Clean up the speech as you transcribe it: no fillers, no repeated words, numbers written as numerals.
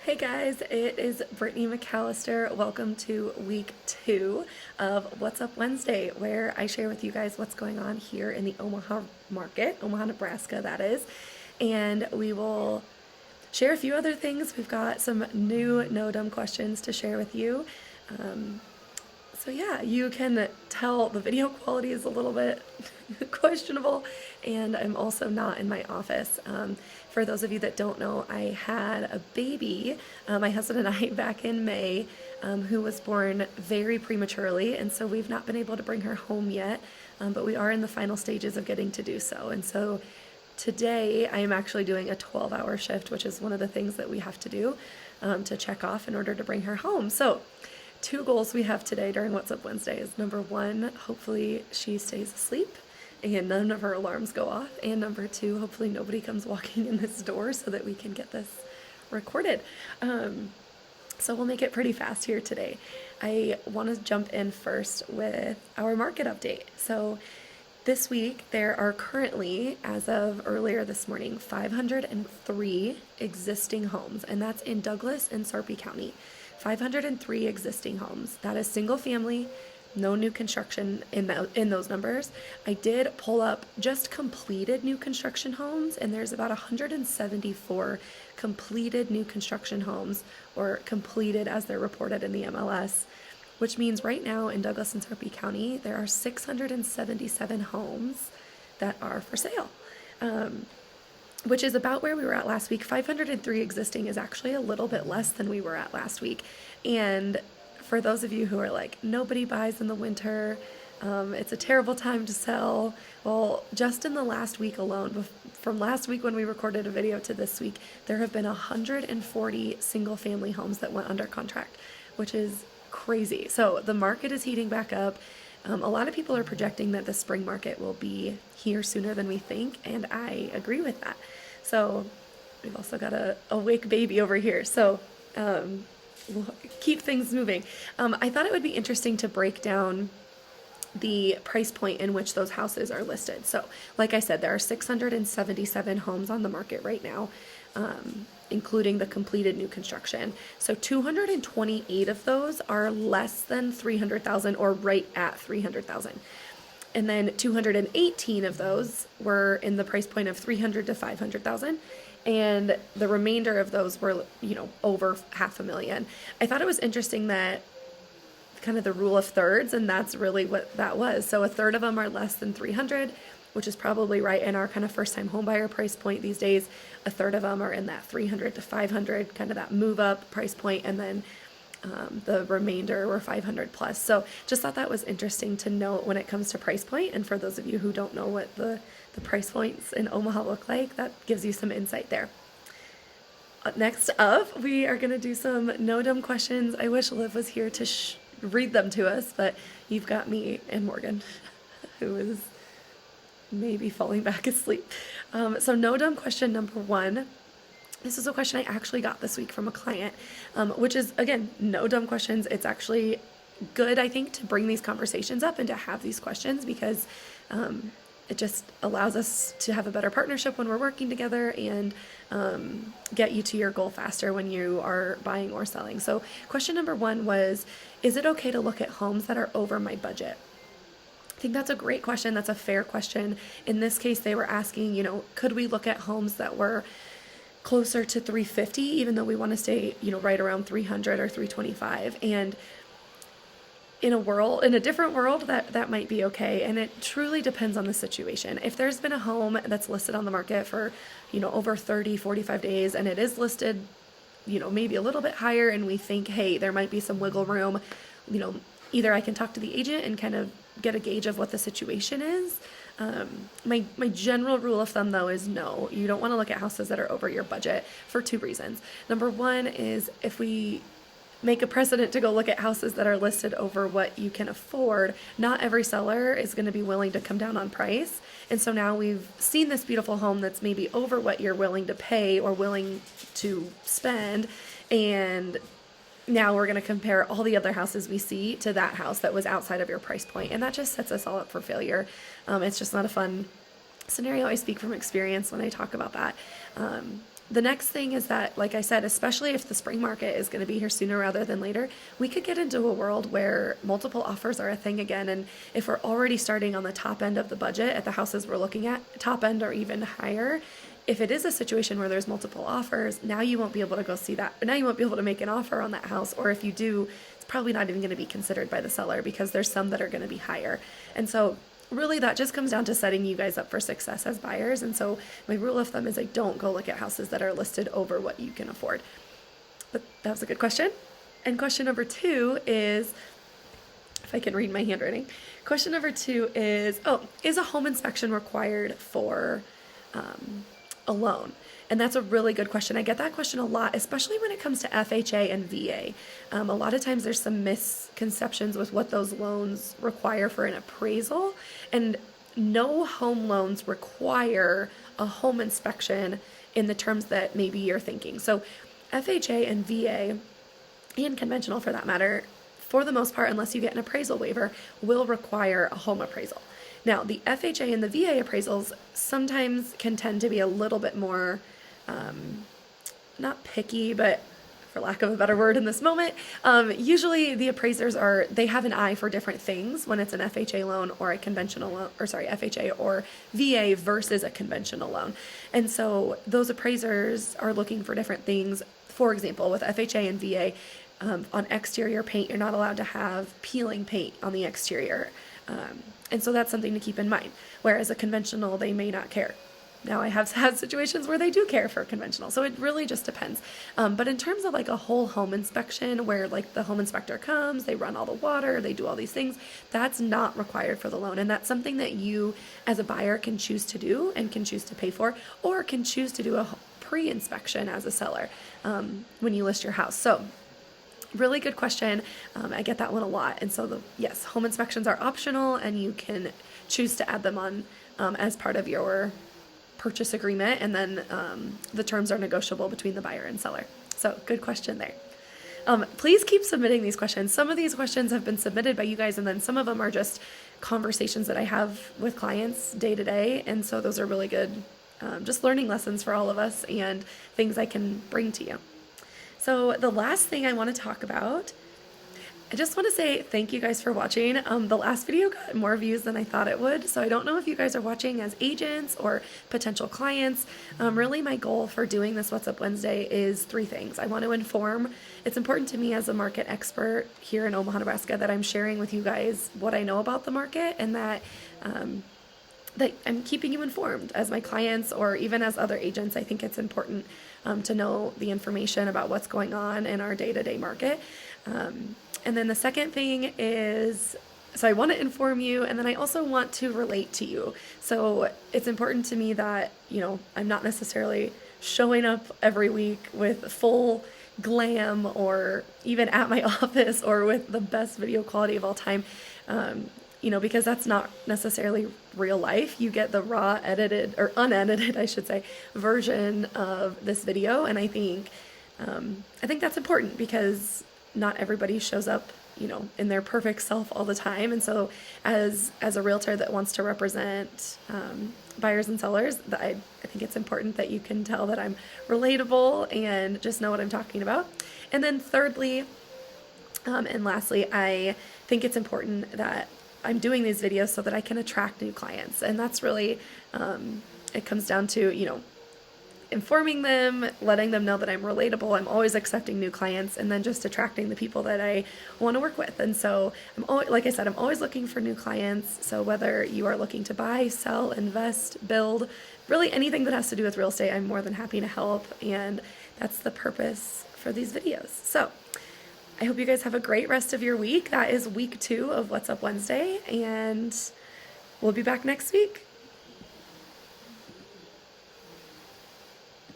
Hey guys, it is Brittany McAllister. Welcome to week 2 of What's Up Wednesday, where I share with you guys what's going on here in the Omaha market, Omaha, Nebraska, that is. And we will share a few other things. We've got some new no dumb questions to share with you. So yeah, you can tell the video quality is a little bit questionable, and I'm also not in my office. For those of you that don't know, I had a baby, my husband and I, back in May, who was born very prematurely, and so we've not been able to bring her home yet, but we are in the final stages of getting to do so. And so today I am actually doing a 12-hour shift, which is one of the things that we have to do to check off in order to bring her home. So 2 goals we have today during What's Up Wednesday is number 1, hopefully she stays asleep and none of her alarms go off. And number 2, hopefully nobody comes walking in this door so that we can get this recorded. So we'll make it pretty fast here today. I want to jump in first with our market update. So this week there are currently, as of earlier this morning, 503 existing homes, and that's in Douglas and Sarpy County. 503 existing homes. That is single family, no new construction in those numbers. I did pull up just completed new construction homes, and there's about 174 completed new construction homes, or completed as they're reported in the MLS, which means right now in Douglas and Sarpy County, there are 677 homes that are for sale. Which is about where we were at last week. 503 existing is actually a little bit less than we were at last week. And for those of you who are like, nobody buys in the winter, it's a terrible time to sell. Well, just in the last week alone, from last week when we recorded a video to this week, there have been 140 single family homes that went under contract, which is crazy. So the market is heating back up. A lot of people are projecting that the spring market will be here sooner than we think, and I agree with that. So we've also got a awake baby over here, so we'll keep things moving. I thought it would be interesting to break down the price point in which those houses are listed. So like I said, there are 677 homes on the market right now, including the completed new construction. So 228 of those are less than 300,000 or right at 300,000. And then 218 of those were in the price point of 300 to 500,000. And the remainder of those were, over $500,000. I thought it was interesting that kind of the rule of thirds, and that's really what that was. So a third of them are less than 300, which is probably right in our kind of first-time homebuyer price point these days. A third of them are in that 300 to 500, kind of that move-up price point, and then the remainder were 500 plus. So just thought that was interesting to note when it comes to price point. And for those of you who don't know what the price points in Omaha look like, that gives you some insight there. Next up, we are going to do some no dumb questions. I wish Liv was here to read them to us, but you've got me and Morgan, who is maybe falling back asleep. So no dumb question number 1. This is a question I actually got this week from a client, which is, again, no dumb questions. It's actually good, I think, to bring these conversations up and to have these questions because it just allows us to have a better partnership when we're working together and get you to your goal faster when you are buying or selling. So question number 1 was, is it okay to look at homes that are over my budget? I think that's a great question. That's a fair question. In this case, they were asking, could we look at homes that were closer to 350, even though we want to stay, right around 300 or 325. And in a different world, that might be okay. And it truly depends on the situation. If there's been a home that's listed on the market for, over 30, 45 days, and it is listed, maybe a little bit higher, and we think, hey, there might be some wiggle room, either I can talk to the agent and kind of get a gauge of what the situation is. My general rule of thumb, though, is no. You don't want to look at houses that are over your budget for 2 reasons. Number 1 is if we make a precedent to go look at houses that are listed over what you can afford, not every seller is going to be willing to come down on price. And so now we've seen this beautiful home that's maybe over what you're willing to pay or willing to spend, and now we're going to compare all the other houses we see to that house that was outside of your price point, and that just sets us all up for failure. It's just not a fun scenario. I speak from experience when I talk about that. the next thing is that, like I said, especially if the spring market is going to be here sooner rather than later, we could get into a world where multiple offers are a thing again. And if we're already starting on the top end of the budget at the houses we're looking at, top end or even higher, if it is a situation where there's multiple offers, now you won't be able to go see that. Now you won't be able to make an offer on that house. Or if you do, it's probably not even going to be considered by the seller because there's some that are going to be higher. And so really that just comes down to setting you guys up for success as buyers. And so my rule of thumb is like, don't go look at houses that are listed over what you can afford. But that was a good question. And question number 2 is, if I can read my handwriting, question number 2 is, is a home inspection required for a loan? And that's a really good question. I get that question a lot, especially when it comes to FHA and VA. A lot of times there's some misconceptions with what those loans require for an appraisal, and no home loans require a home inspection in the terms that maybe you're thinking. So FHA and VA, and conventional for that matter, for the most part, unless you get an appraisal waiver, will require a home appraisal. Now, the FHA and the VA appraisals sometimes can tend to be a little bit more, not picky, but for lack of a better word in this moment, usually the appraisers they have an eye for different things when it's an FHA loan or a conventional loan, FHA or VA versus a conventional loan. And so those appraisers are looking for different things. For example, with FHA and VA, on exterior paint, you're not allowed to have peeling paint on the exterior. And so that's something to keep in mind. Whereas a conventional, they may not care. Now, I have had situations where they do care for conventional, so it really just depends. But in terms of like a whole home inspection where like the home inspector comes, they run all the water, they do all these things, that's not required for the loan. And that's something that you as a buyer can choose to do and can choose to pay for, or can choose to do a pre-inspection as a seller when you list your house. So really good question. I get that one a lot. And so yes, home inspections are optional and you can choose to add them on as part of your purchase agreement. And then the terms are negotiable between the buyer and seller. So good question there. Please keep submitting these questions. Some of these questions have been submitted by you guys, and then some of them are just conversations that I have with clients day to day. And so those are really good, just learning lessons for all of us and things I can bring to you. So the last thing I want to talk about, I just want to say thank you guys for watching. The last video got more views than I thought it would, so I don't know if you guys are watching as agents or potential clients. Really my goal for doing this What's Up Wednesday is 3 things. I want to inform. It's important to me as a market expert here in Omaha, Nebraska, that I'm sharing with you guys what I know about the market, and that I'm keeping you informed as my clients or even as other agents. I think it's important to know the information about what's going on in our day-to-day market. And then the second thing is, so I want to inform you, and then I also want to relate to you. So it's important to me that, I'm not necessarily showing up every week with full glam or even at my office or with the best video quality of all time, because that's not necessarily real life. You get the raw, edited, or unedited, I should say, version of this video. And I think that's important because not everybody shows up, in their perfect self all the time. And so as a realtor that wants to represent buyers and sellers, I think it's important that you can tell that I'm relatable and just know what I'm talking about. And then thirdly, and lastly, I think it's important that I'm doing these videos so that I can attract new clients. And that's really, it comes down to, informing them, letting them know that I'm relatable. I'm always accepting new clients, and then just attracting the people that I want to work with. And so like I said, I'm always looking for new clients. So whether you are looking to buy, sell, invest, build, really anything that has to do with real estate, I'm more than happy to help. And that's the purpose for these videos. So I hope you guys have a great rest of your week. That is week 2 of What's Up Wednesday, and we'll be back next week.